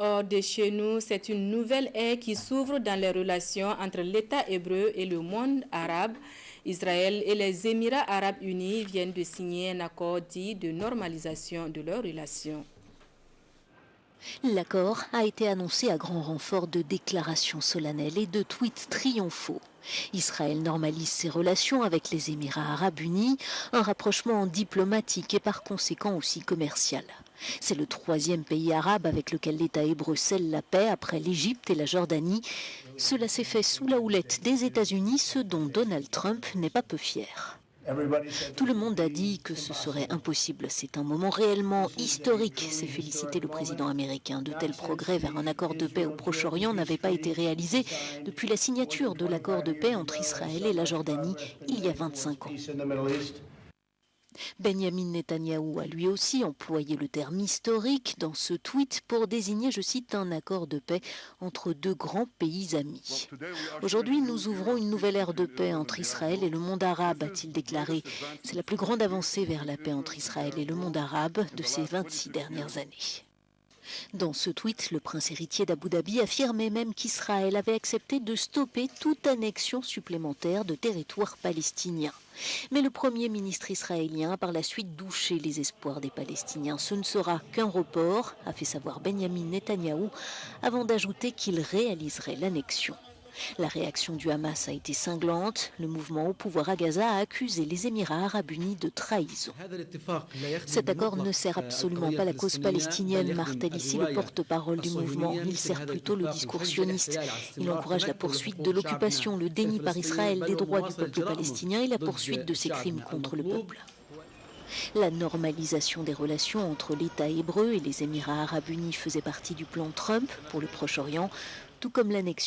Hors de chez nous, c'est une nouvelle ère qui s'ouvre dans les relations entre l'État hébreu et le monde arabe. Israël et les Émirats arabes unis viennent de signer un accord dit de normalisation de leurs relations. L'accord a été annoncé à grand renfort de déclarations solennelles et de tweets triomphaux. Israël normalise ses relations avec les Émirats arabes unis, un rapprochement diplomatique et par conséquent aussi commercial. C'est le troisième pays arabe avec lequel l'État hébreu scelle la paix après l'Égypte et la Jordanie. Cela s'est fait sous la houlette des États-Unis, ce dont Donald Trump n'est pas peu fier. Tout le monde a dit que ce serait impossible. C'est un moment réellement historique, s'est félicité le président américain. De tels progrès vers un accord de paix au Proche-Orient n'avaient pas été réalisés depuis la signature de l'accord de paix entre Israël et la Jordanie il y a 25 ans. Benjamin Netanyahou a lui aussi employé le terme historique dans ce tweet pour désigner, je cite, un accord de paix entre deux grands pays amis. Aujourd'hui, nous ouvrons une nouvelle ère de paix entre Israël et le monde arabe, a-t-il déclaré. C'est la plus grande avancée vers la paix entre Israël et le monde arabe de ces 26 dernières années. Dans ce tweet, le prince héritier d'Abu Dhabi affirmait même qu'Israël avait accepté de stopper toute annexion supplémentaire de territoire palestinien. Mais le Premier ministre israélien a par la suite douché les espoirs des Palestiniens. Ce ne sera qu'un report, a fait savoir Benjamin Netanyahou, avant d'ajouter qu'il réaliserait l'annexion. La réaction du Hamas a été cinglante. Le mouvement au pouvoir à Gaza a accusé les Émirats arabes unis de trahison. Cet accord ne sert absolument pas la cause palestinienne, martèle ici le porte-parole du mouvement. Il sert plutôt le discours sioniste. Il encourage la poursuite de l'occupation, le déni par Israël des droits du peuple palestinien et la poursuite de ses crimes contre le peuple. La normalisation des relations entre l'État hébreu et les Émirats arabes unis faisait partie du plan Trump pour le Proche-Orient, tout comme l'annexion